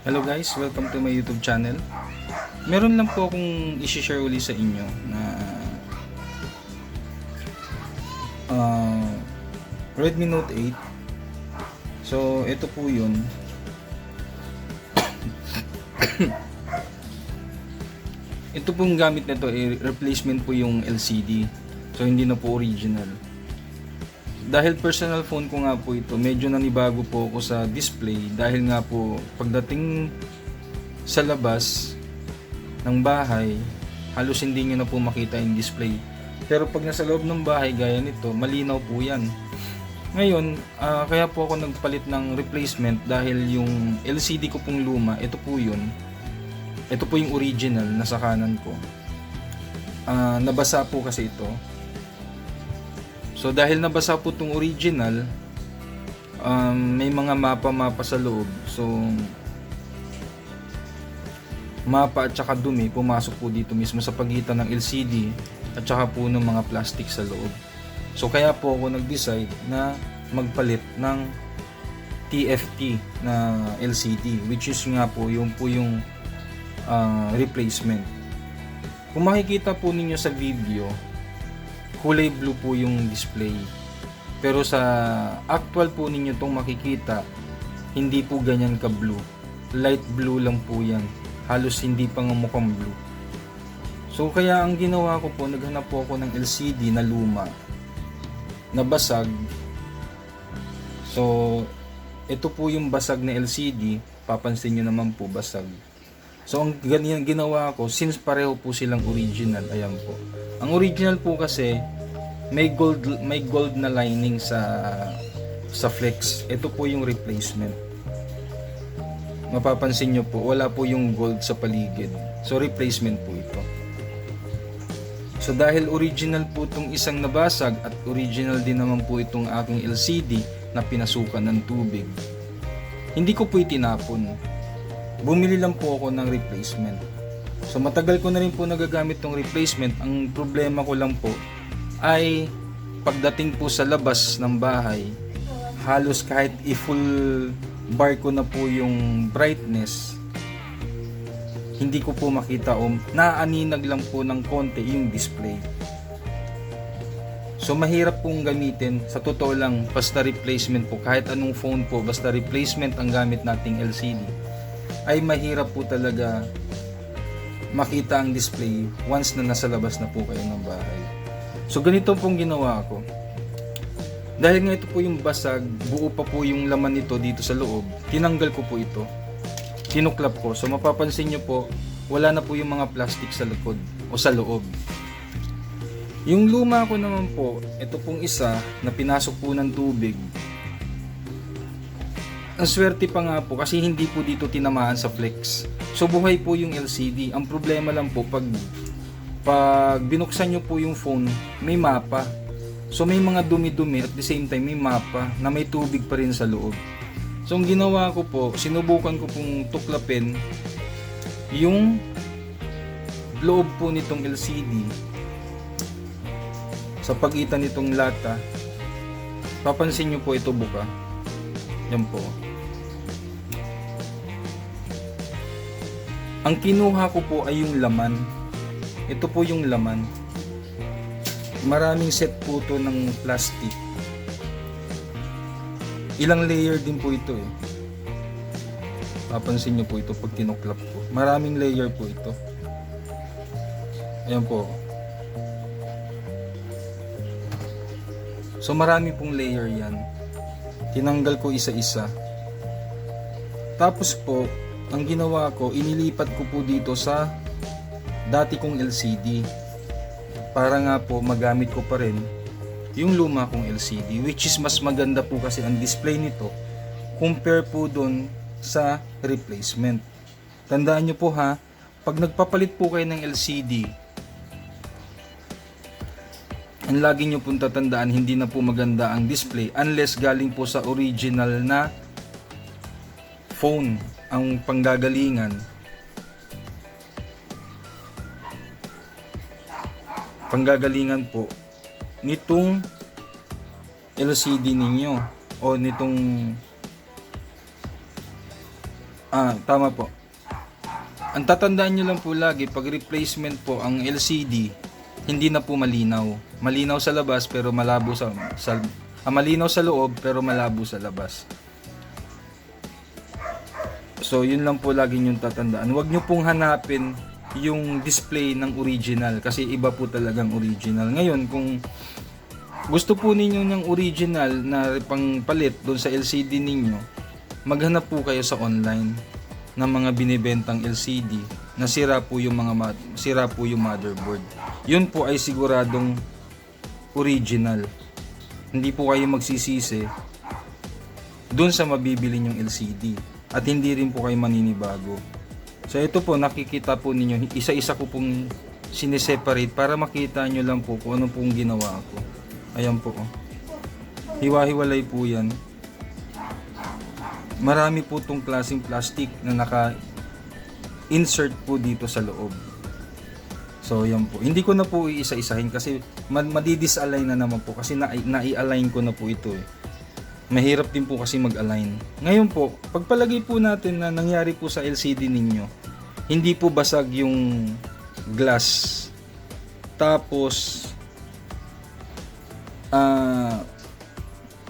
Hello guys, welcome to my YouTube channel. Meron lang po akong i-share uli sa inyo na Redmi Note 8. So, ito po yun. Ito pong gamit nito, replacement po yung LCD. So, hindi na po original. Dahil personal phone ko nga po ito, medyo nanibago po ako sa display dahil nga po pagdating sa labas ng bahay, halos hindi nyo na po makita yung display. Pero pag nasa loob ng bahay gaya nito, malinaw po yan. Ngayon, kaya po ako nagpalit ng replacement dahil yung LCD ko pong luma, ito po yun. Ito po yung original na sa kanan ko. Nabasa po kasi ito. So dahil nabasa po itong original, may mga mapa sa loob. So mapa at saka dumi pumasok po dito mismo sa pagitan ng LCD at saka po ng mga plastic sa loob. So kaya po ako nag-decide na magpalit ng TFT na LCD, which is nga po yung replacement. Kung makikita po ninyo sa video, kulay blue po yung display. Pero sa actual po ninyo itong makikita, hindi po ganyan ka blue. Light blue lang po yan. Halos hindi pa nga mukhang blue. So kaya ang ginawa ko po, naghanap po ako ng LCD na luma, na basag. So ito po yung basag na LCD. Papansin nyo naman po basag. So ang ganyan ginawa ko, since pareho po silang original, ayan po. Ang original po kasi may gold na lining sa flex. Ito po yung replacement. Mapapansin nyo po, wala po yung gold sa paligid. So replacement po ito. So dahil original po itong isang nabasag at original din naman po itong aking LCD na pinasukan ng tubig, hindi ko po itinapon. Bumili lang po ako ng replacement. So matagal ko na rin po nagagamit tong replacement. Ang problema ko lang po ay pagdating po sa labas ng bahay, halos kahit i-full bar ko na po yung brightness, hindi ko po makita o naaninag lang po ng konti yung display. So mahirap pong gamitin. Sa totoo lang, basta replacement po, kahit anong phone po, basta replacement ang gamit nating LCD, ay mahirap po talaga makita ang display once na nasa labas na po kayo ng bahay. So ganito pong ginawa ko. Dahil nga ito po yung basag, buo pa po yung laman nito dito sa loob, tinanggal ko po ito. Tinuklap ko. So mapapansin nyo po, wala na po yung mga plastic sa likod o sa loob. Yung luma ko naman po, ito pong isa na pinasok po ng tubig. Ang swerte pa nga po kasi hindi po dito tinamaan sa flex. So buhay po yung LCD. Ang problema lang po pag binuksan nyo po yung phone, may mapa. So may mga dumi-dumi at the same time may mapa na may tubig pa rin sa loob. So ang ginawa ko po, sinubukan ko pong tuklapin yung loob po nitong LCD sa pagitan nitong lata. Papansin nyo po ito buka. Yan po. Ang kinuha ko po ay yung laman. Ito po yung laman. Maraming set po ito ng plastic. Ilang layer din po ito eh. Papansin nyo po ito pag tinuklap po. Maraming layer po ito. Ayan po. So marami pong layer yan. Tinanggal ko isa-isa. Tapos po, ang ginawa ko, inilipat ko po dito sa dati kong LCD. Para nga po magamit ko pa rin yung luma kong LCD, which is mas maganda po kasi ang display nito compare po dun sa replacement. Tandaan nyo po ha, pag nagpapalit po kayo ng LCD, ang lagi nyo pong tatandaan, hindi na po maganda ang display unless galing po sa original na phone ang panggagalingan. Panggagalingan po nitong LCD ninyo o nitong Tama po. Ang tatandaan nyo lang po lagi, pag replacement po ang LCD, hindi na po malinaw. Malinaw sa labas pero malabo malinaw sa loob pero malabo sa labas. So yun lang po lagi yung tatandaan. Huwag nyo pong hanapin yung display ng original kasi iba po talagang original. Ngayon kung gusto po ninyo ng original na pangpalit doon sa LCD ninyo, maghanap po kayo sa online ng mga binibentang LCD na sira po yung motherboard. Yun po ay siguradong original. Hindi po kayo magsisisi doon sa mabibili nyong LCD at hindi rin po kayo maninibago. So ito po, nakikita po ninyo, isa-isa ko pong sineseparate para makita nyo lang po kung ano pong ginawa ko. Ayan po. Hiwa-hiwalay po yan. Marami po itong klaseng plastic na naka-insert po dito sa loob. So yan po. Hindi ko na po iisa-isahin kasi madi-disalign na naman po kasi nai-align ko na po ito eh. Mahirap din po kasi mag-align. Ngayon po, pagpalagay po natin na nangyari po sa LCD ninyo, hindi po basag yung glass. Tapos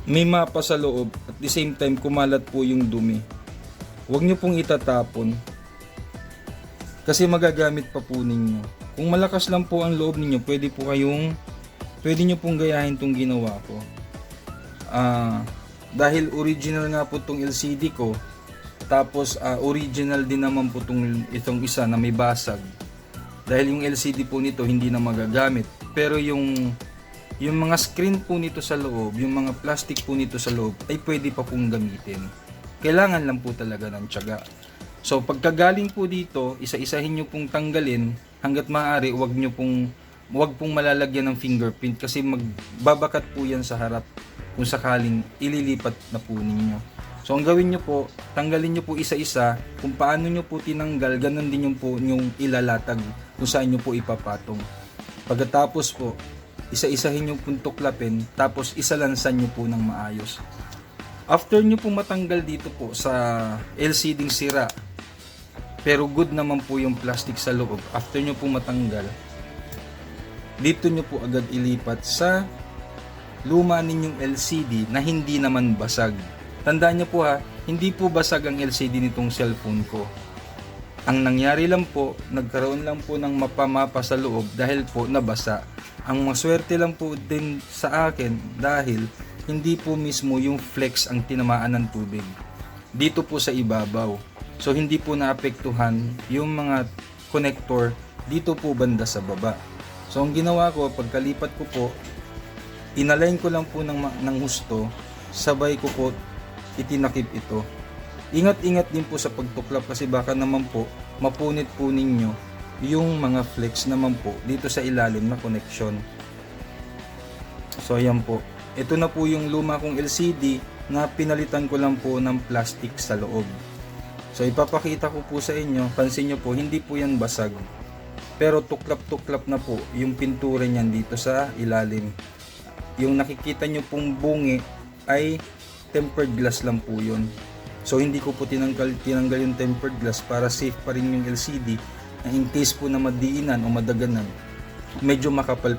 may mapa sa loob at the same time kumalat po yung dumi. Huwag nyo pong itatapon kasi magagamit pa po ninyo. Kung malakas lang po ang loob ninyo, pwede nyo pong gayahin tong ginawa ko. Dahil original nga po tong LCD ko, tapos original din naman po itong isa na may basag. Dahil yung LCD po nito hindi na magagamit, pero yung mga screen po nito sa loob, yung mga plastic po nito sa loob ay pwede pa pong gamitin. Kailangan lang po talaga ng tiyaga. So pagkagaling po dito, isa-isahin nyo pong tanggalin hanggat maaari. Wag pong malalagyan ng fingerprint kasi magbabakat po yan sa harap kung sakaling ililipat na po ninyo. So ang gawin nyo po, tanggalin nyo po isa-isa. Kung paano nyo po tinanggal, ganun din yung po yung ilalatag kung saan nyo po ipapatong. Pagkatapos po, isa-isahin nyo pong tuklapin, tapos isalansan nyo po ng maayos. After nyo po matanggal dito po sa LCD sira, pero good naman po yung plastic sa loob, after nyo po matanggal, dito nyo po agad ilipat sa luma ninyong LCD na hindi naman basag. Tandaan nyo po ha, hindi po basag ang LCD nitong cellphone ko. Ang nangyari lang po, nagkaroon lang po ng mapa-mapa sa loob dahil po nabasa. Ang maswerte lang po din sa akin dahil hindi po mismo yung flex ang tinamaan ng tubig. Dito po sa ibabaw. So hindi po naapektuhan yung mga connector dito po banda sa baba. So ang ginawa ko, pagkalipat ko po, inalign ko lang po ng husto, sabay ko po itinakip ito. Ingat-ingat din po sa pagtuklap kasi baka naman po mapunit po ninyo yung mga flex naman po dito sa ilalim na connection. So ayan po. Ito na po yung luma kong LCD na pinalitan ko lang po ng plastic sa loob. So ipapakita ko po sa inyo, pansin nyo po, hindi po yan basag. Pero tuklap-tuklap na po yung pintura niyan dito sa ilalim. Yung nakikita nyo pong bungi ay tempered glass lang po yun. So hindi ko po tinanggal yung tempered glass para safe pa rin yung LCD na in case po na madiinan o madaganan, medyo makapal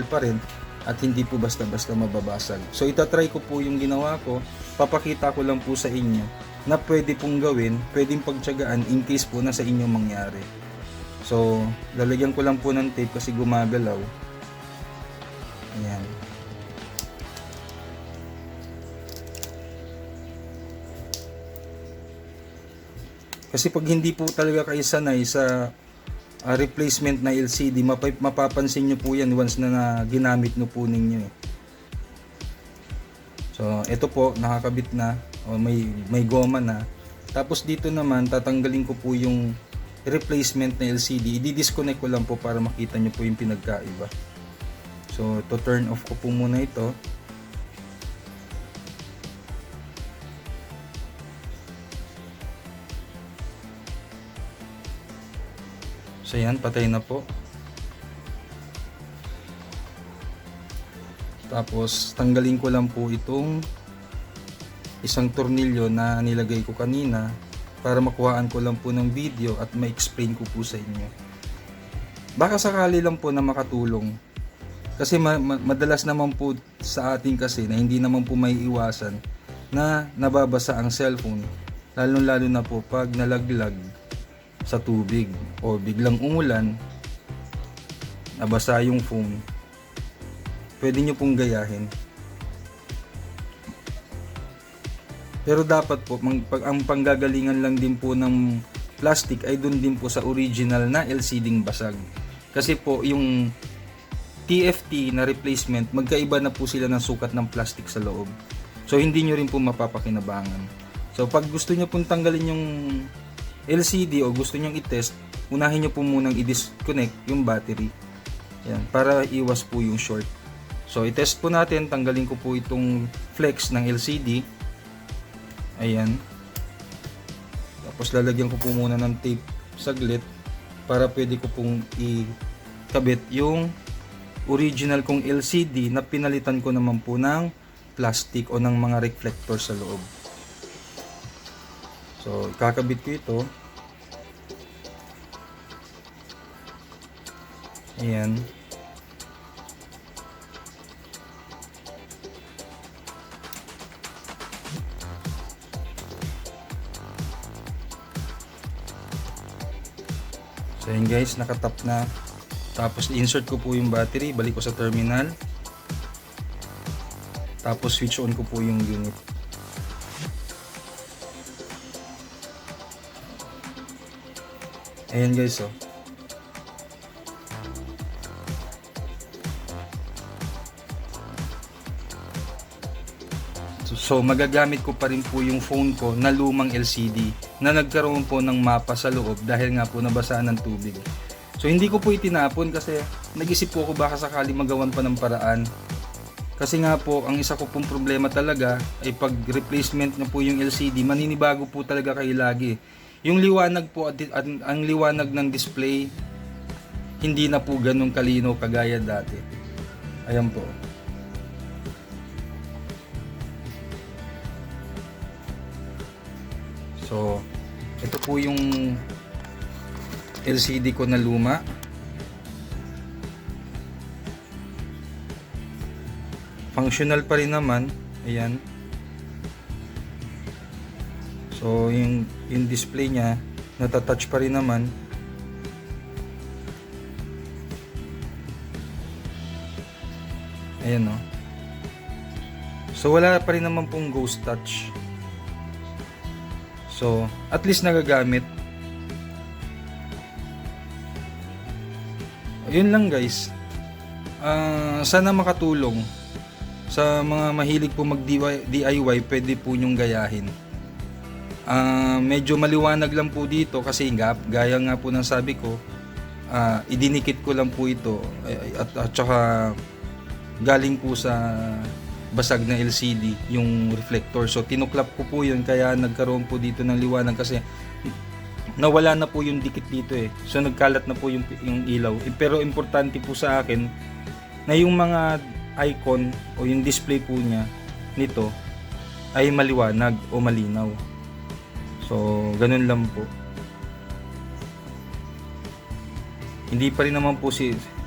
pa rin at hindi po basta-basta mababasag. So itatry ko po yung ginawa ko, papakita ko lang po sa inyo na pwede pong gawin, pwedeng pagtiyagaan in case po na sa inyo mangyari. So lalagyan ko lang po ng tape kasi gumagalaw. Ayan. Kasi pag hindi po talaga kayo sanay sa replacement na LCD, mapapansin nyo po yan once na ginamit nyo po ninyo. So ito po, nakakabit na, o may goma na. Tapos dito naman, tatanggalin ko po yung replacement na LCD. I-disconnect ko lang po para makita nyo po yung pinagkaiba. So to turn off ko po muna ito. So yan, patay na po. Tapos tanggalin ko lang po itong isang tornilyo na nilagay ko kanina para makuhaan ko lang po ng video at ma-explain ko po sa inyo. Baka sakali lang po na makatulong. Kasi madalas naman po sa atin kasi na hindi naman po may iwasan na nababasa ang cellphone. Lalo na po pag nalaglag sa tubig o biglang umulan, nabasa yung foam. Pwede nyo pong gayahin. Pero dapat po, ang panggagalingan lang din po ng plastic ay dun din po sa original na LCD basag. Kasi po, yung TFT na replacement, magkaiba na po sila ng sukat ng plastic sa loob. So, hindi nyo rin po mapapakinabangan. So, pag gusto nyo pong tanggalin yung LCD o gusto nyo i-test, unahin nyo po munang i-disconnect yung battery. Yan, para iwas po yung short. So, i-test po natin. Tanggalin ko po itong flex ng LCD. Ayan. Tapos lalagyan ko po muna ng tape saglit para pwede ko pong ikabit yung original kong LCD na pinalitan ko naman po ng plastic o ng mga reflector sa loob. So, kakabit ko ito. Ayan. So yun guys, nakatap na. Tapos insert ko po yung battery, balik ko sa terminal. Tapos switch on ko po yung unit. Ayan guys, oh. So magagamit ko pa rin po yung phone ko na lumang LCD na nagkaroon po ng mapa sa loob dahil nga po nabasaan ng tubig. So hindi ko po itinapon kasi nag-isip po ako baka sakali magawan pa ng paraan. Kasi nga po ang isa ko pong problema talaga ay pag replacement na po yung LCD, maninibago po talaga kayo lagi. Yung liwanag po, ang liwanag ng display hindi na po ganun kalino kagaya dati. Ayan po. So, ito po yung LCD ko na luma. Functional pa rin naman. Ayan. So, yung display niya, natatouch pa rin naman. Ayan, no? So, wala pa rin naman pong ghost touch. So, at least nagagamit. Yun lang guys. Sana makatulong. Sa mga mahilig po mag-DIY, pwede po nyong gayahin. Medyo maliwanag lang po dito kasi gaya nga po ng sabi ko, idinikit ko lang po ito at saka galing po sa basag na LCD yung reflector. So tinuklap ko po yun kaya nagkaroon po dito ng liwanag kasi nawala na po yung dikit dito eh. So nagkalat na po yung ilaw. Pero importante po sa akin na yung mga icon o yung display po niya nito ay maliwanag o malinaw. So ganun lang po. Hindi pa rin naman po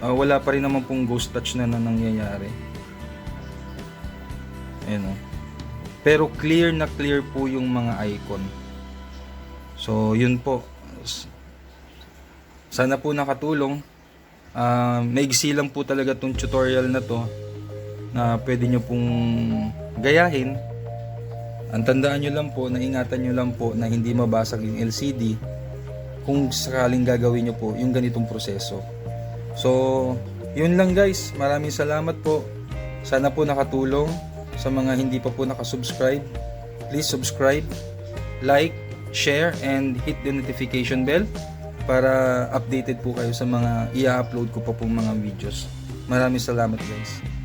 wala pa rin naman pong ghost touch na nangyayari. Ayan, oh. Pero clear na clear po yung mga icon. So yun po. Sana po nakatulong. Maigsi lang po talaga tong tutorial na to na pwede nyo pong gayahin. Ang tandaan nyo lang po, na ingatan nyo lang po na hindi mabasag yung LCD kung sakaling gagawin nyo po yung ganitong proseso. So yun lang guys, maraming salamat po. Sana po nakatulong. Sa mga hindi pa po nakasubscribe, please subscribe, like, share, and hit the notification bell para updated po kayo sa mga i-upload ko pa pong mga videos. Maraming salamat guys.